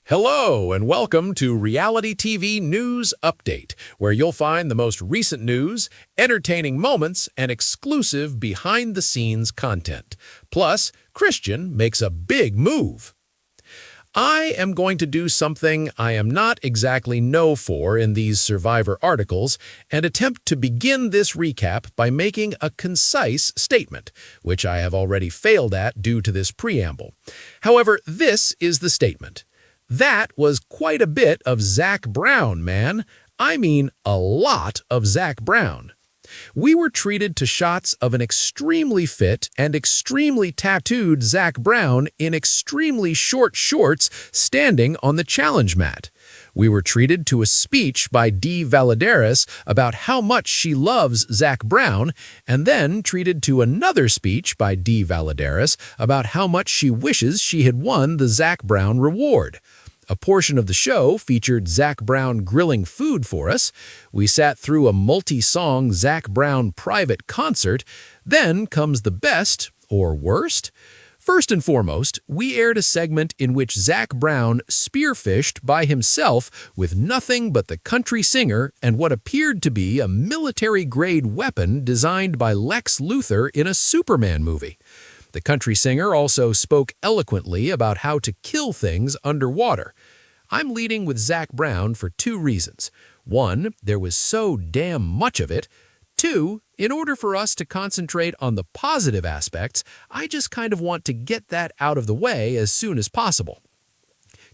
Hello, and welcome to Reality TV News Update, where you'll find the most recent news, entertaining moments, and exclusive behind-the-scenes content. Plus, Christian makes a big move. I am going to do something I am not exactly known for in these Survivor articles and attempt to begin this recap by making a concise statement, which I have already failed at due to this preamble. However, this is the statement. That was quite a bit of Zac Brown, man. I mean, a lot of Zac Brown. We were treated to shots of an extremely fit and extremely tattooed Zac Brown in extremely short shorts standing on the challenge mat. We were treated to a speech by Dee Valladares about how much she loves Zac Brown, and then treated to another speech by Dee Valladares about how much she wishes she had won the Zac Brown reward. A portion of the show featured Zac Brown grilling food for us. We sat through a multi-song Zac Brown private concert. Then comes the best, or worst. First and foremost, we aired a segment in which Zac Brown spearfished by himself with nothing but the country singer and what appeared to be a military-grade weapon designed by Lex Luthor in a Superman movie. The country singer also spoke eloquently about how to kill things underwater. I'm leading with Zac Brown for two reasons. One, there was so damn much of it. Two, in order for us to concentrate on the positive aspects, I just kind of want to get that out of the way as soon as possible.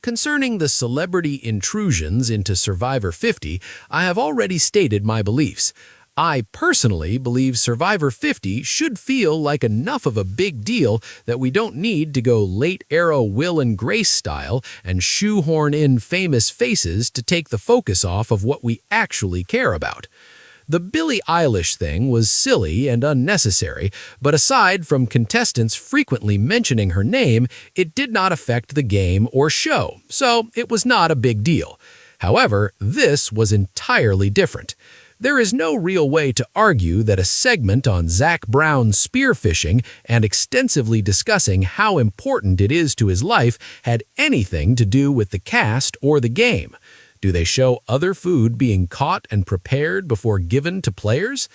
Concerning the celebrity intrusions into Survivor 50, I have already stated my beliefs. I personally believe Survivor 50 should feel like enough of a big deal that we don't need to go late era Will and Grace style and shoehorn in famous faces to take the focus off of what we actually care about. The Billie Eilish thing was silly and unnecessary, but aside from contestants frequently mentioning her name, it did not affect the game or show, so it was not a big deal. However, this was entirely different. There is no real way to argue that a segment on Zac Brown spearfishing and extensively discussing how important it is to his life had anything to do with the cast or the game. Do they show other food being caught and prepared before given to players?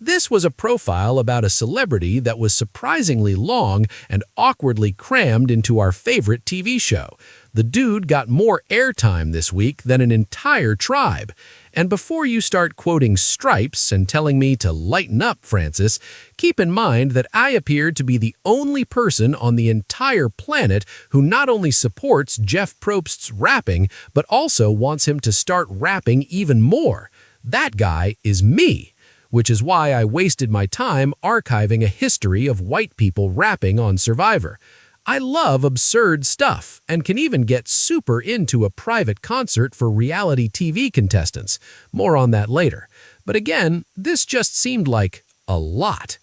This was a profile about a celebrity that was surprisingly long and awkwardly crammed into our favorite TV show. The dude got more airtime this week than an entire tribe. And before you start quoting Stripes and telling me to lighten up, Francis, keep in mind that I appear to be the only person on the entire planet who not only supports Jeff Probst's rapping, but also wants him to start rapping even more. That guy is me, which is why I wasted my time archiving a history of white people rapping on Survivor. I love absurd stuff and can even get super into a private concert for reality TV contestants. More on that later. But again, this just seemed like a lot.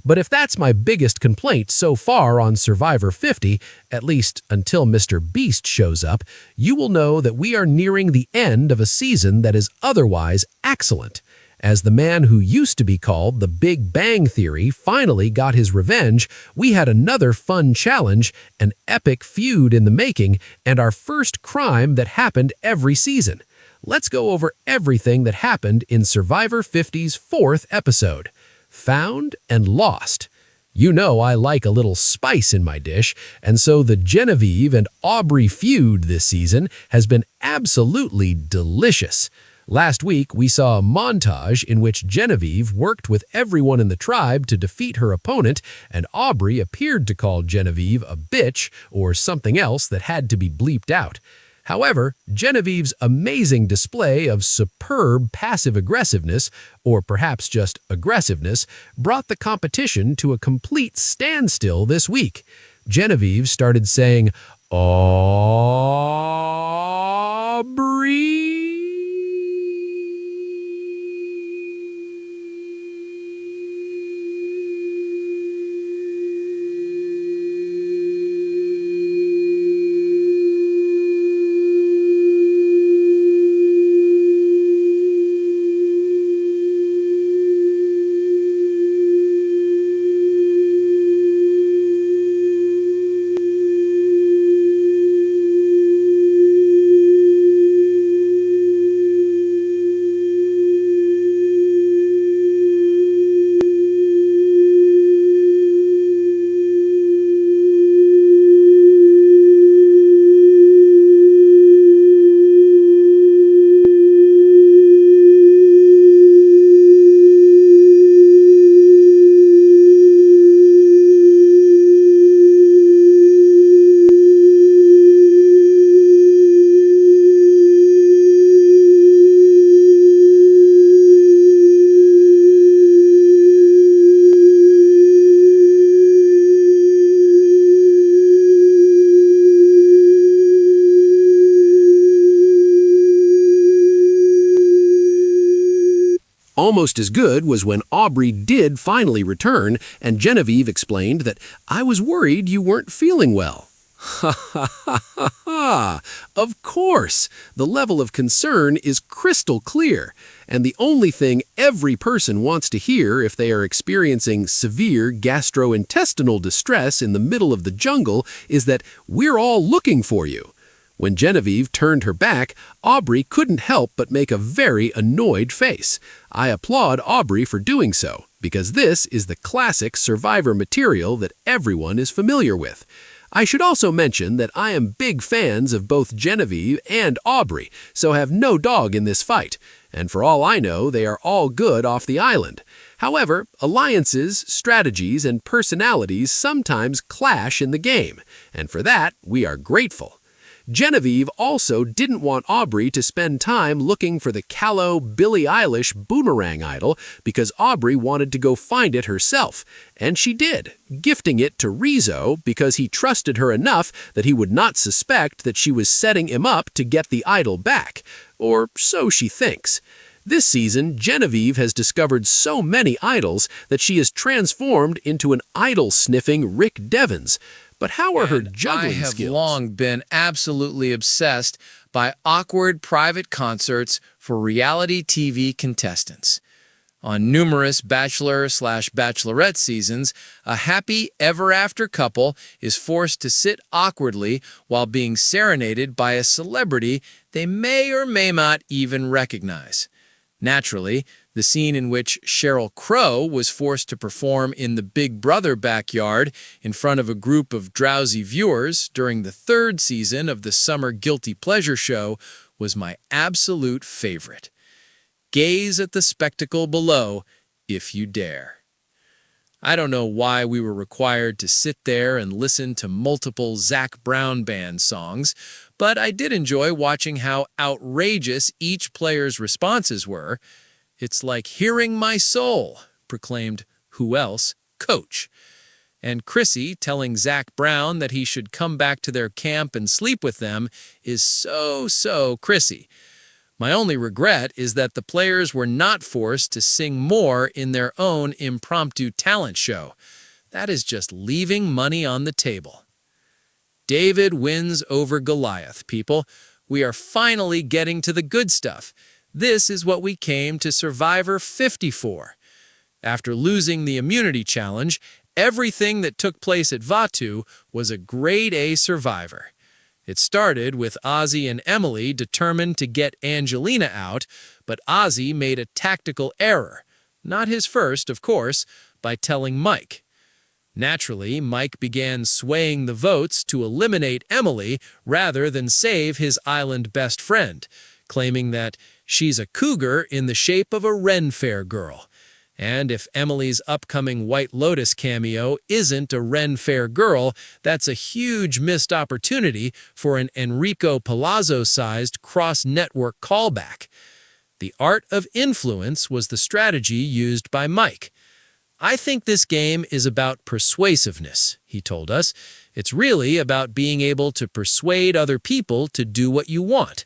But if that's my biggest complaint so far on Survivor 50, at least until Mr. Beast shows up, you will know that we are nearing the end of a season that is otherwise excellent. As the man who used to be called the Big Bang Theory finally got his revenge, we had another fun challenge, an epic feud in the making, and our first crime that happened every season. Let's go over everything that happened in Survivor 50's fourth episode, Found and Lost. You know I like a little spice in my dish, and so the Genevieve and Aubrey feud this season has been absolutely delicious. Last week, we saw a montage in which Genevieve worked with everyone in the tribe to defeat her opponent, and Aubrey appeared to call Genevieve a bitch or something else that had to be bleeped out. However, Genevieve's amazing display of superb passive-aggressiveness, or perhaps just aggressiveness, brought the competition to a complete standstill this week. Genevieve started saying, "Aubrey." Almost as good was when Aubrey did finally return, and Genevieve explained that I was worried you weren't feeling well. Ha ha ha ha ha! Of course! The level of concern is crystal clear, and the only thing every person wants to hear if they are experiencing severe gastrointestinal distress in the middle of the jungle is that we're all looking for you. When Genevieve turned her back, Aubrey couldn't help but make a very annoyed face. I applaud Aubrey for doing so, because this is the classic Survivor material that everyone is familiar with. I should also mention that I am big fans of both Genevieve and Aubrey, so have no dog in this fight, and for all I know, they are all good off the island. However, alliances, strategies, and personalities sometimes clash in the game, and for that, we are grateful. Genevieve also didn't want Aubrey to spend time looking for the callow Billie Eilish boomerang idol because Aubrey wanted to go find it herself, and she did, gifting it to Rizzo because he trusted her enough that he would not suspect that she was setting him up to get the idol back, or so she thinks. This season, Genevieve has discovered so many idols that she is transformed into an idol-sniffing Rick Devens. But how are her juggling skills? I have long been absolutely obsessed by awkward private concerts for reality TV contestants. On numerous Bachelor/Bachelorette seasons, a happy ever-after couple is forced to sit awkwardly while being serenaded by a celebrity they may or may not even recognize. Naturally, the scene in which Sheryl Crow was forced to perform in the Big Brother backyard in front of a group of drowsy viewers during the third season of the summer guilty pleasure show was my absolute favorite. Gaze at the spectacle below, if you dare. I don't know why we were required to sit there and listen to multiple Zac Brown Band songs, but I did enjoy watching how outrageous each player's responses were. "It's like hearing my soul," proclaimed who else? Coach. And Chrissy telling Zac Brown that he should come back to their camp and sleep with them is so Chrissy. My only regret is that the players were not forced to sing more in their own impromptu talent show. That is just leaving money on the table. David wins over Goliath, people. We are finally getting to the good stuff. This is what we came to Survivor 50 for. After losing the immunity challenge, everything that took place at Vaatu was a grade A Survivor. It started with Ozzy and Emily determined to get Angelina out, but Ozzy made a tactical error, not his first, of course, by telling Mike. Naturally, Mike began swaying the votes to eliminate Emily rather than save his island best friend, claiming that she's a cougar in the shape of a Ren Fair girl. And if Emily's upcoming White Lotus cameo isn't a Ren Fair girl, that's a huge missed opportunity for an Enrico Palazzo-sized cross-network callback. The art of influence was the strategy used by Mike. "I think this game is about persuasiveness," he told us. "It's really about being able to persuade other people to do what you want."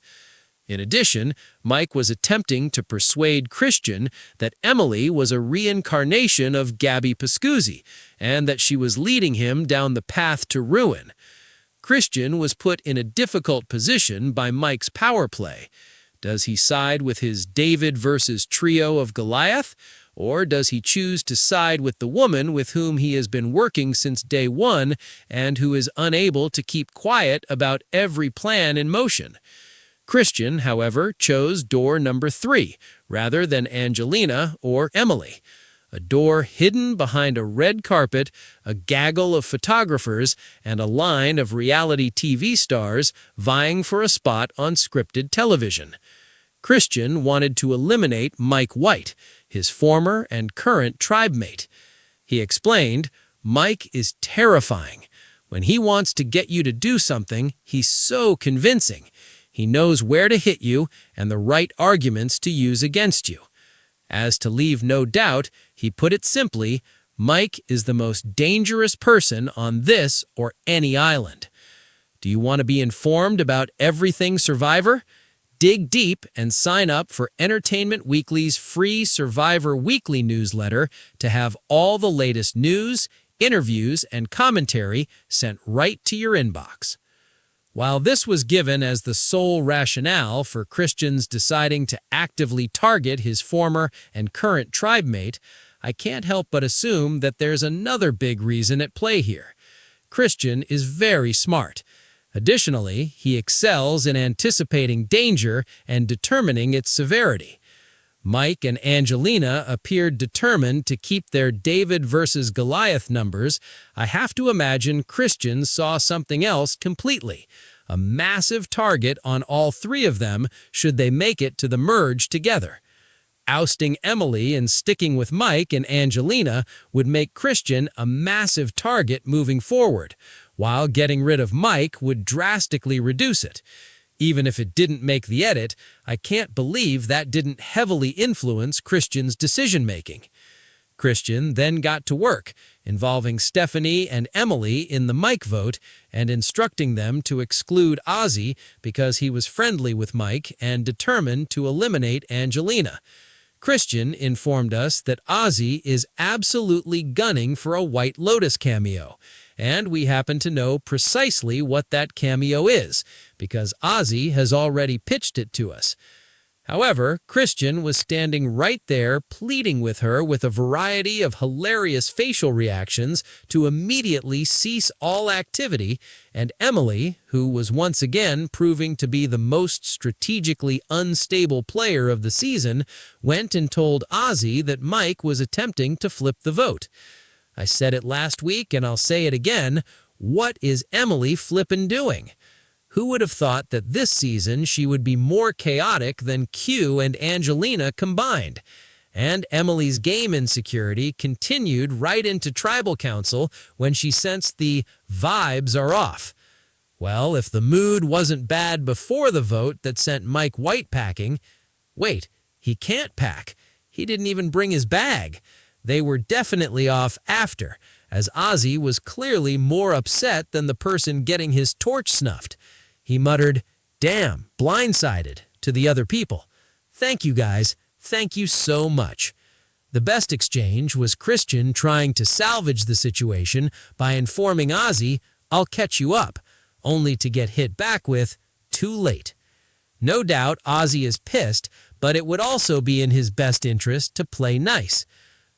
In addition, Mike was attempting to persuade Christian that Emily was a reincarnation of Gabby Pascuzzi and that she was leading him down the path to ruin. Christian was put in a difficult position by Mike's power play. Does he side with his David versus trio of Goliath, or does he choose to side with the woman with whom he has been working since day one and who is unable to keep quiet about every plan in motion? Christian, however, chose door number 3, rather than Angelina or Emily. A door hidden behind a red carpet, a gaggle of photographers, and a line of reality TV stars vying for a spot on scripted television. Christian wanted to eliminate Mike White, his former and current tribe mate. He explained, "Mike is terrifying. When he wants to get you to do something, he's so convincing. He knows where to hit you and the right arguments to use against you." As to leave no doubt, he put it simply, Mike is the most dangerous person on this or any island. Do you want to be informed about everything Survivor? Dig deep and sign up for Entertainment Weekly's free Survivor Weekly newsletter to have all the latest news, interviews, and commentary sent right to your inbox. While this was given as the sole rationale for Christian's deciding to actively target his former and current tribe mate, I can't help but assume that there's another big reason at play here. Christian is very smart. Additionally, he excels in anticipating danger and determining its severity. Mike and Angelina appeared determined to keep their David versus Goliath numbers. I have to imagine Christian saw something else completely, a massive target on all three of them should they make it to the merge together. Ousting Emily and sticking with Mike and Angelina would make Christian a massive target moving forward, while getting rid of Mike would drastically reduce it. Even if it didn't make the edit, I can't believe that didn't heavily influence Christian's decision-making. Christian then got to work, involving Stephanie and Emily in the Mike vote and instructing them to exclude Ozzy because he was friendly with Mike and determined to eliminate Angelina. Christian informed us that Ozzy is absolutely gunning for a White Lotus cameo, and we happen to know precisely what that cameo is, because Ozzy has already pitched it to us. However, Christian was standing right there pleading with her with a variety of hilarious facial reactions to immediately cease all activity, and Emily, who was once again proving to be the most strategically unstable player of the season, went and told Ozzy that Mike was attempting to flip the vote. I said it last week and I'll say it again, what is Emily flippin' doing? Who would have thought that this season she would be more chaotic than Q and Angelina combined? And Emily's game insecurity continued right into Tribal Council when she sensed the vibes are off. Well, if the mood wasn't bad before the vote that sent Mike White packing, wait, he can't pack. He didn't even bring his bag. They were definitely off after, as Ozzy was clearly more upset than the person getting his torch snuffed. He muttered, "Damn, blindsided," to the other people. Thank you guys, thank you so much. The best exchange was Christian trying to salvage the situation by informing Ozzy, "I'll catch you up," only to get hit back with, "Too late." No doubt Ozzy is pissed, but it would also be in his best interest to play nice.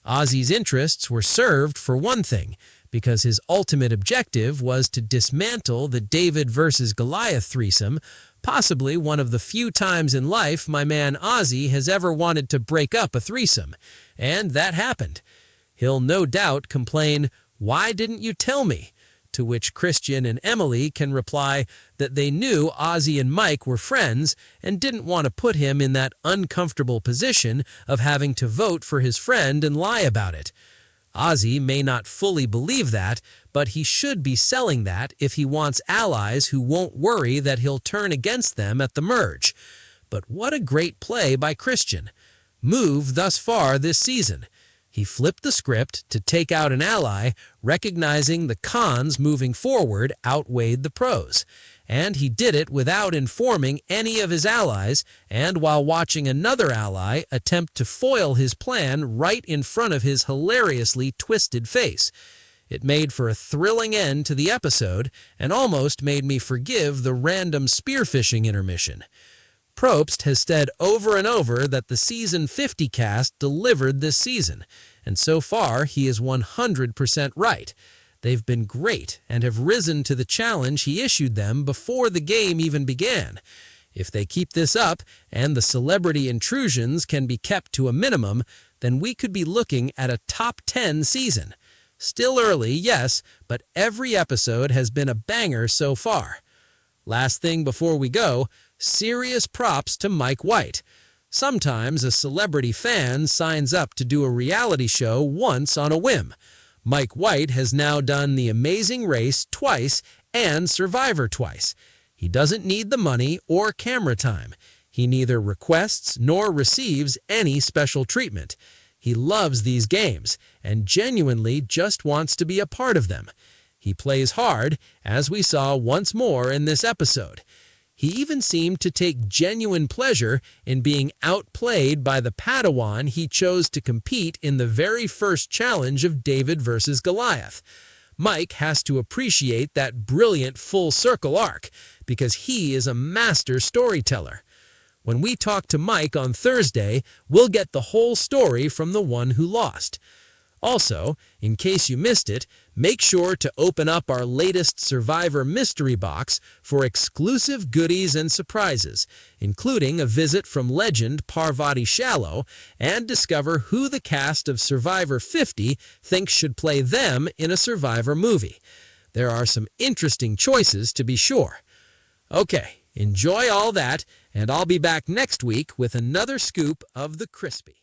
Ozzy's interests were served for one thing, because his ultimate objective was to dismantle the David versus Goliath threesome, possibly one of the few times in life my man Ozzy has ever wanted to break up a threesome, and that happened. He'll no doubt complain, "Why didn't you tell me?" To which Christian and Emily can reply that they knew Ozzy and Mike were friends and didn't want to put him in that uncomfortable position of having to vote for his friend and lie about it. Ozzy may not fully believe that, but he should be selling that if he wants allies who won't worry that he'll turn against them at the merge. But what a great play by Christian. Move thus far this season. He flipped the script to take out an ally, recognizing the cons moving forward outweighed the pros. And he did it without informing any of his allies, and while watching another ally attempt to foil his plan right in front of his hilariously twisted face. It made for a thrilling end to the episode, and almost made me forgive the random spearfishing intermission. Probst has said over and over that the Season 50 cast delivered this season, and so far he is 100% right. They've been great and have risen to the challenge he issued them before the game even began. If they keep this up and the celebrity intrusions can be kept to a minimum, then we could be looking at a top 10 season. Still early, yes, but every episode has been a banger so far. Last thing before we go, serious props to Mike White. Sometimes a celebrity fan signs up to do a reality show once on a whim. Mike White has now done The Amazing Race twice and Survivor twice. He doesn't need the money or camera time. He neither requests nor receives any special treatment. He loves these games and genuinely just wants to be a part of them. He plays hard, as we saw once more in this episode. He even seemed to take genuine pleasure in being outplayed by the Padawan he chose to compete in the very first challenge of David versus Goliath. Mike has to appreciate that brilliant full-circle arc because he is a master storyteller. When we talk to Mike on Thursday, we'll get the whole story from the one who lost. Also, in case you missed it, make sure to open up our latest Survivor mystery box for exclusive goodies and surprises, including a visit from legend Parvati Shallow, and discover who the cast of Survivor 50 thinks should play them in a Survivor movie. There are some interesting choices, to be sure. Okay, enjoy all that, and I'll be back next week with another scoop of the crispy.